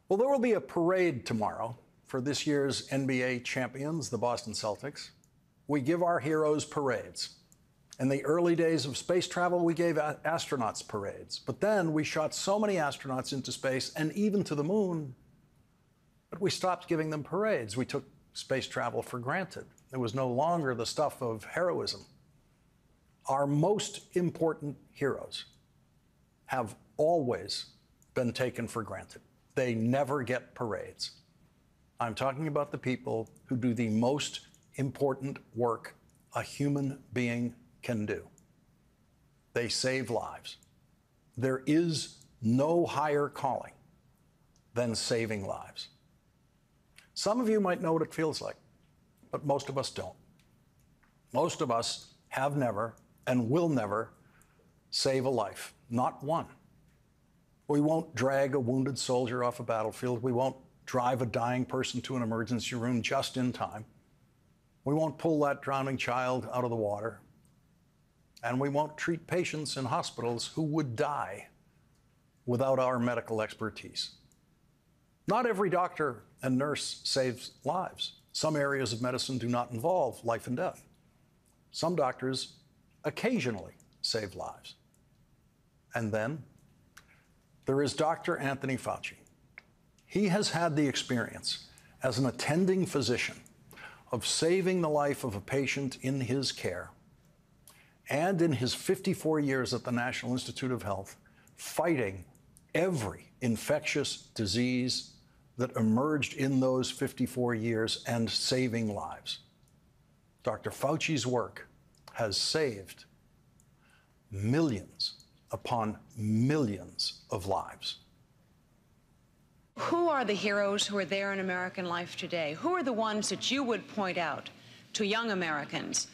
Well, there will be a parade tomorrow for this year's NBA champions, the Boston Celtics. We give our heroes parades. In the early days of space travel, we gave astronauts parades. But then we shot so many astronauts into space and even to the moon that we stopped giving them parades. We took space travel for granted. It was no longer the stuff of heroism. Our most important heroes have always been taken for granted. They never get parades. I'm talking about the people who do the most important work a human being can do. They save lives. There is no higher calling than saving lives. Some of you might know what it feels like, but most of us don't. Most of us have never and will never save a life, not one. We won't drag a wounded soldier off a battlefield. We won't drive a dying person to an emergency room just in time. We won't pull that drowning child out of the water. And we won't treat patients in hospitals who would die without our medical expertise. Not every doctor and nurse saves lives. Some areas of medicine do not involve life and death. Some doctors occasionally save lives. And then there is Dr. Anthony Fauci. He has had the experience as an attending physician of saving the life of a patient in his care, and in his 54 years at the National Institute of Health, fighting every infectious disease that emerged in those 54 years and saving lives. Dr. Fauci's work has saved millions upon millions of lives. Who are the heroes who are there in American life today? Who are the ones that you would point out to young Americans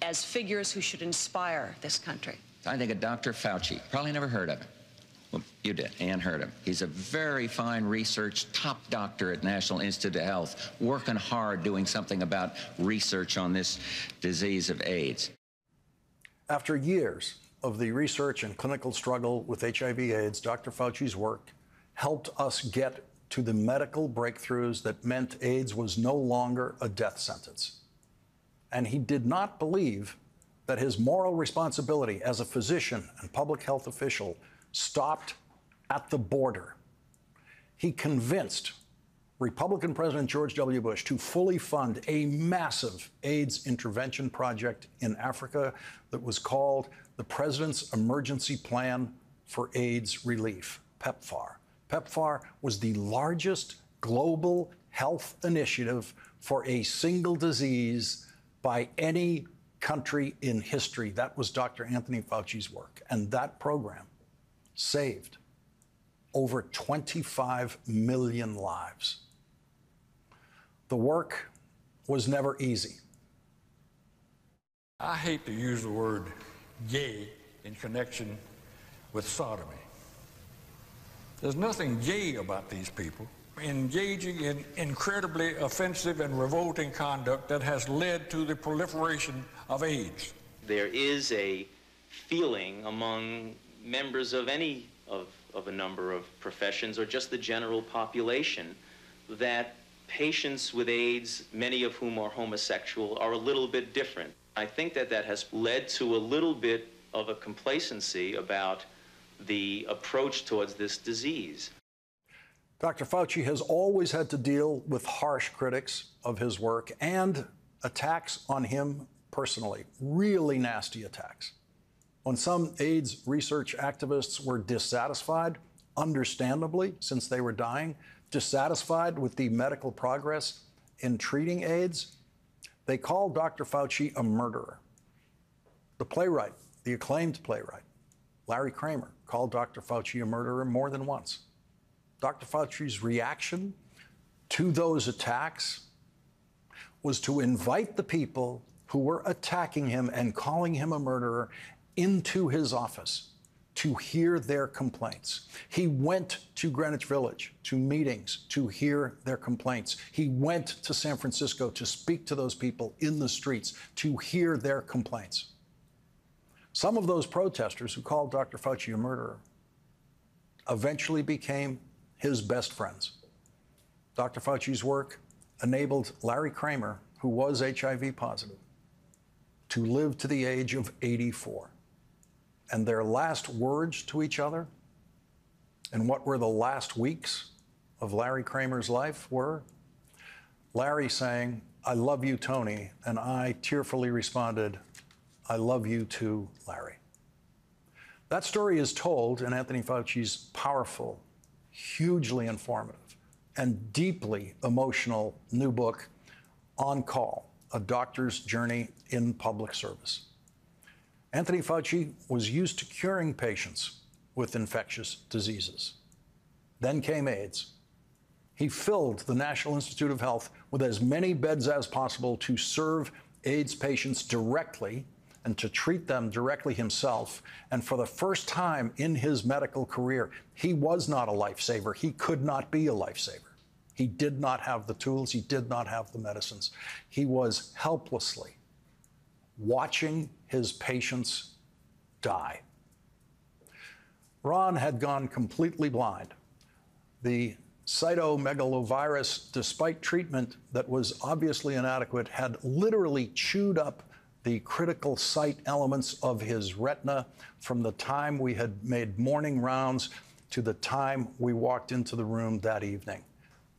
as figures who should inspire this country? I think of Dr. Fauci. Probably never heard of him. Well, you did. Ann heard him. He's a very fine research, top doctor at National Institute of Health, working hard, doing something about research on this disease of AIDS. After years of the research and clinical struggle with HIV/AIDS, Dr. Fauci's work helped us get to the medical breakthroughs that meant AIDS was no longer a death sentence. And he did not believe that his moral responsibility as a physician and public health official stopped at the border. He convinced Republican President George W. Bush to fully fund a massive AIDS intervention project in Africa that was called the President's Emergency Plan for AIDS Relief, PEPFAR. PEPFAR was the largest global health initiative for a single disease by any country in history. That was Dr. Anthony Fauci's work. And that program saved over 25 million lives. The work was never easy. I hate to use the word gay in connection with sodomy. There's nothing gay about these people engaging in incredibly offensive and revolting conduct that has led to the proliferation of AIDS. There is a feeling among members of any of a number of professions or just the general population that patients with AIDS, many of whom are homosexual, are a little bit different. I think that that has led to a little bit of a complacency about the approach towards this disease. Dr. Fauci has always had to deal with harsh critics of his work and attacks on him personally, really nasty attacks. When some AIDS research activists were dissatisfied, understandably, since they were dying, dissatisfied with the medical progress in treating AIDS, they called Dr. Fauci a murderer. The playwright, the acclaimed playwright, Larry Kramer, called Dr. Fauci a murderer more than once. Dr. Fauci's reaction to those attacks was to invite the people who were attacking him and calling him a murderer into his office to hear their complaints. He went to Greenwich Village to meetings to hear their complaints. He went to San Francisco to speak to those people in the streets to hear their complaints. Some of those protesters who called Dr. Fauci a murderer eventually became his best friends. Dr. Fauci's work enabled Larry Kramer, who was HIV positive, to live to the age of 84. And their last words to each other, and what were the last weeks of Larry Kramer's life were, Larry saying, "I love you, Tony," and I tearfully responded, "I love you too, Larry." That story is told in Anthony Fauci's powerful, hugely informative, and deeply emotional new book, On Call, A Doctor's Journey in Public Service. Anthony Fauci was used to curing patients with infectious diseases. Then came AIDS. He filled the National Institute of Health with as many beds as possible to serve AIDS patients directly and to treat them directly himself. And for the first time in his medical career, he was not a lifesaver. He could not be a lifesaver. He did not have the tools. He did not have the medicines. He was helplessly watching his patients die. Ron had gone completely blind. The cytomegalovirus, despite treatment that was obviously inadequate, had literally chewed up the critical sight elements of his retina from the time we had made morning rounds to the time we walked into the room that evening.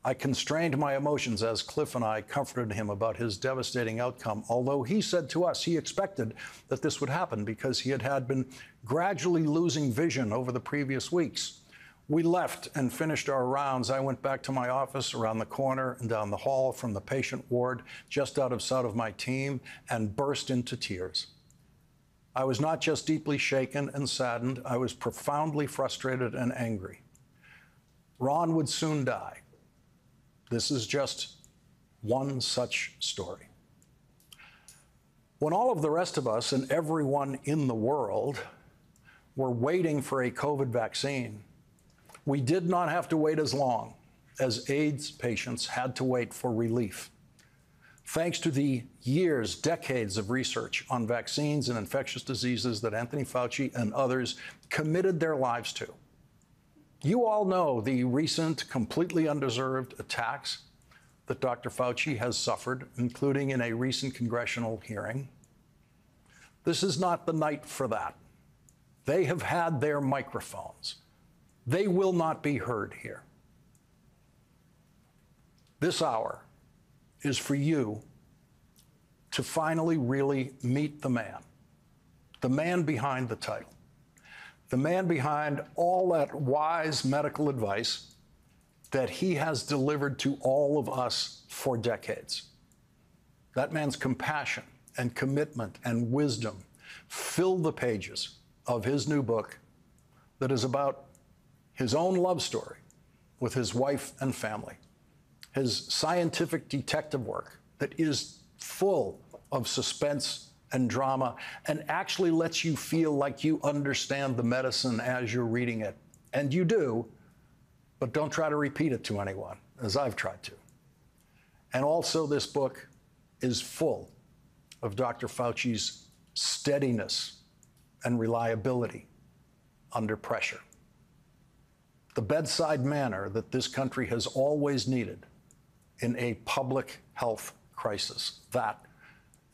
I constrained my emotions as Cliff and I comforted him about his devastating outcome, although he said to us he expected that this would happen because he had been gradually losing vision over the previous weeks. We left and finished our rounds. I went back to my office around the corner and down the hall from the patient ward, just out of sight of my team, and burst into tears. I was not just deeply shaken and saddened, I was profoundly frustrated and angry. Ron would soon die. This is just one such story. When all of the rest of us and everyone in the world were waiting for a COVID vaccine, we did not have to wait as long as AIDS patients had to wait for relief. Thanks to the years, decades of research on vaccines and infectious diseases that Anthony Fauci and others committed their lives to. You all know the recent, completely undeserved attacks that Dr. Fauci has suffered, including in a recent congressional hearing. This is not the night for that. They have had their microphones. They will not be heard here. This hour is for you to finally really meet the man behind the title, the man behind all that wise medical advice that he has delivered to all of us for decades. That man's compassion and commitment and wisdom fill the pages of his new book that is about his own love story with his wife and family, his scientific detective work that is full of suspense and drama and actually lets you feel like you understand the medicine as you're reading it. And you do, but don't try to repeat it to anyone, as I've tried to. And also, this book is full of Dr. Fauci's steadiness and reliability under pressure. The bedside manner that this country has always needed in a public health crisis. That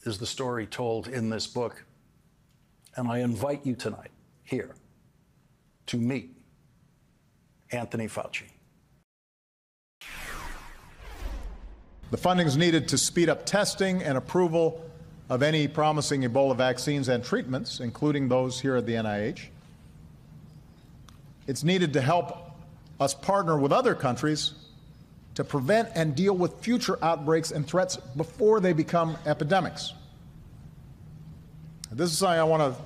is the story told in this book. And I invite you tonight here to meet Anthony Fauci. The funding is needed to speed up testing and approval of any promising Ebola vaccines and treatments, including those here at the NIH. It's needed to help us partner with other countries to prevent and deal with future outbreaks and threats before they become epidemics. This is something I want to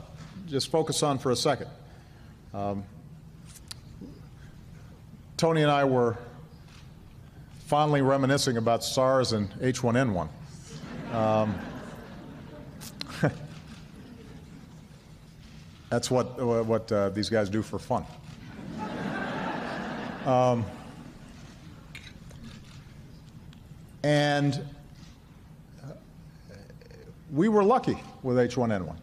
just focus on for a second. Tony and I were fondly reminiscing about SARS and H1N1. That's what these guys do for fun. And we were lucky with H1N1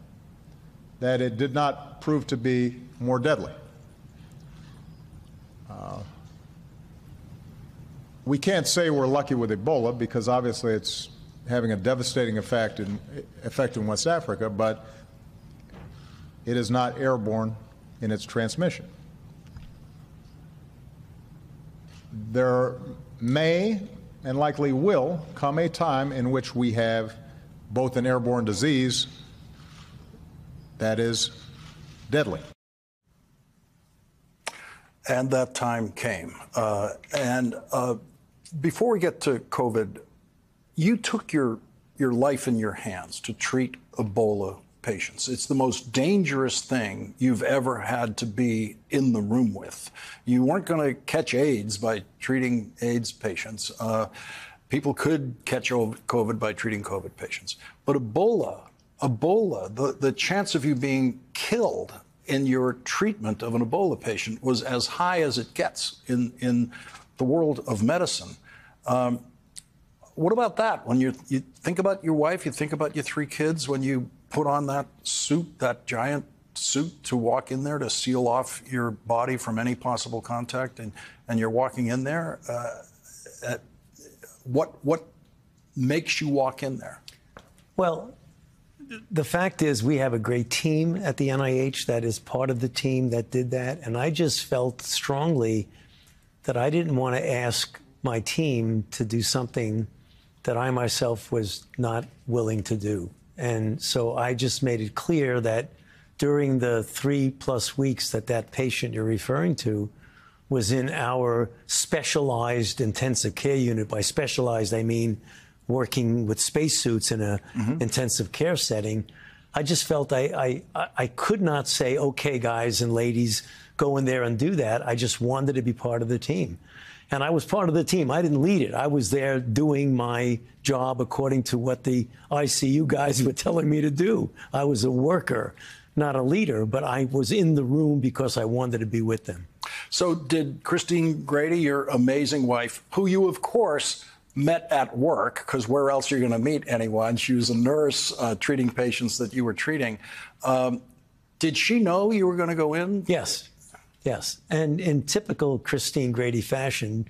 that it did not prove to be more deadly. We can't say we're lucky with Ebola because obviously it's having a devastating effect in West Africa, but it is not airborne in its transmission. There may and likely will come a time in which we have both an airborne disease that is deadly. And that time came. Before we get to COVID, you took your life in your hands to treat Ebola patients. It's the most dangerous thing you've ever had to be in the room with. You weren't going to catch AIDS by treating AIDS patients. People could catch COVID by treating COVID patients. But Ebola, the chance of you being killed in your treatment of an Ebola patient was as high as it gets in the world of medicine. What about that? When you think about your wife, you think about your 3 kids, when you put on that suit, that giant suit to walk in there to seal off your body from any possible contact, and you're walking in there, what makes you walk in there? Well, the fact is we have a great team at the NIH that is part of the team that did that, and I just felt strongly that I didn't want to ask my team to do something that I myself was not willing to do. And so I just made it clear that during the 3+ weeks that patient you're referring to was in our specialized intensive care unit. By specialized, I mean working with spacesuits in a intensive care setting. I just felt I could not say, okay, guys and ladies, go in there and do that. I just wanted to be part of the team. And I was part of the team. I didn't lead it. I was there doing my job according to what the ICU guys were telling me to do. I was a worker, not a leader, but I was in the room because I wanted to be with them. So did Christine Grady, your amazing wife, who you, of course, met at work, because where else are you going to meet anyone? She was a nurse treating patients that you were treating. Did she know you were going to go in? Yes. Yes. And in typical Christine Grady fashion,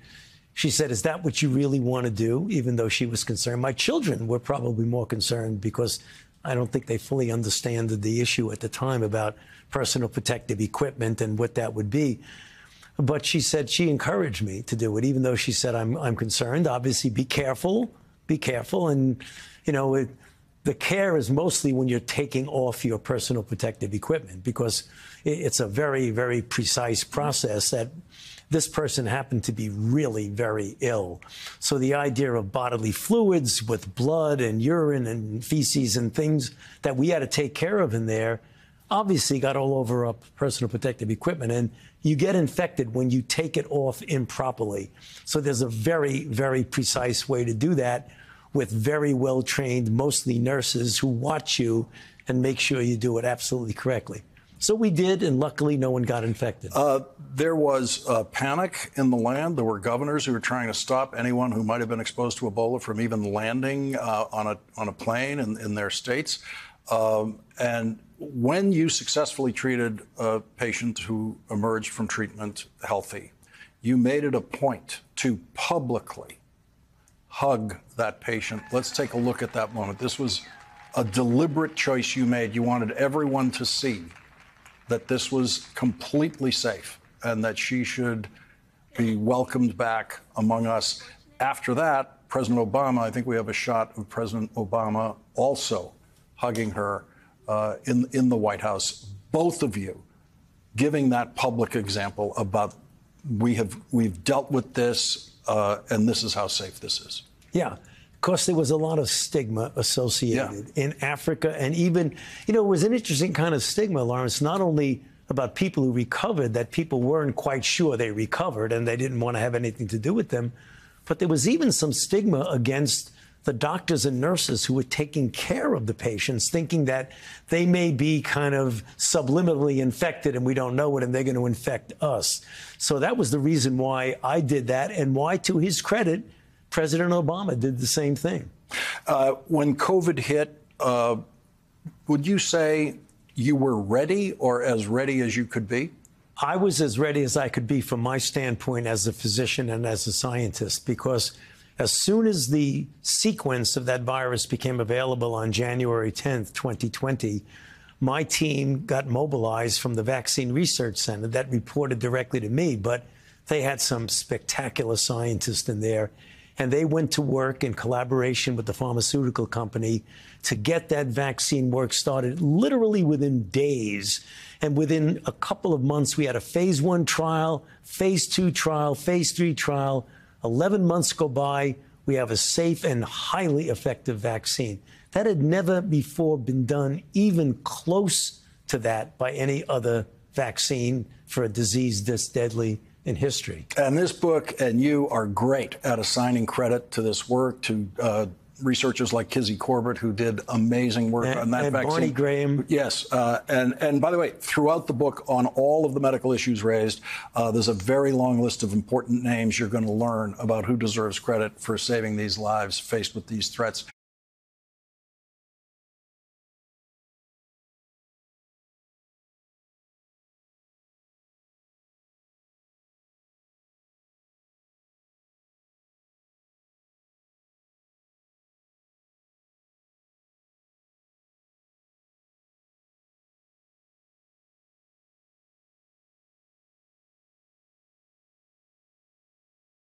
she said, is that what you really want to do? Even though she was concerned. My children were probably more concerned because I don't think they fully understood the issue at the time about personal protective equipment and what that would be. But she said she encouraged me to do it, even though she said, I'm concerned. Obviously, be careful. And, you know, the care is mostly when you're taking off your personal protective equipment, because it's a very, very precise process that this person happened to be really very ill. So the idea of bodily fluids with blood and urine and feces and things that we had to take care of in there obviously got all over our personal protective equipment. And you get infected when you take it off improperly. So there's a very, very precise way to do that with very well-trained, mostly nurses who watch you and make sure you do it absolutely correctly. So we did, and luckily no one got infected. There was panic in the land. There were governors who were trying to stop anyone who might have been exposed to Ebola from even landing on a plane in their states. And when you successfully treated a patient who emerged from treatment healthy, you made it a point to publicly hug that patient. Let's take a look at that moment. This was a deliberate choice you made. You wanted everyone to see that this was completely safe and that she should be welcomed back among us. After that, President Obama, I think we have a shot of President Obama also hugging her in the White House. Both of you giving that public example about we've dealt with this and this is how safe this is. Yeah. Of course, there was a lot of stigma associated in Africa. And even, you know, it was an interesting kind of stigma, Lawrence, not only about people who recovered, that people weren't quite sure they recovered and they didn't want to have anything to do with them, but there was even some stigma against the doctors and nurses who were taking care of the patients, thinking that they may be kind of subliminally infected and we don't know it and they're going to infect us. So that was the reason why I did that, and why, to his credit, President Obama did the same thing. When COVID hit, would you say you were ready, or as ready as you could be? I was as ready as I could be from my standpoint as a physician and as a scientist, because as soon as the sequence of that virus became available on January 10th, 2020, my team got mobilized from the Vaccine Research Center that reported directly to me, but they had some spectacular scientists in there, and they went to work in collaboration with the pharmaceutical company to get that vaccine work started literally within days. And within a couple of months, we had a phase 1 trial, phase 2 trial, phase 3 trial. 11 months go by, we have a safe and highly effective vaccine. That had never before been done even close to that by any other vaccine for a disease this deadly in history. And this book and you are great at assigning credit to this work, to researchers like Kizzy Corbett, who did amazing work on that vaccine. Barney Graham. Yes. And by the way, throughout the book, on all of the medical issues raised, there's a very long list of important names you're going to learn about who deserves credit for saving these lives faced with these threats.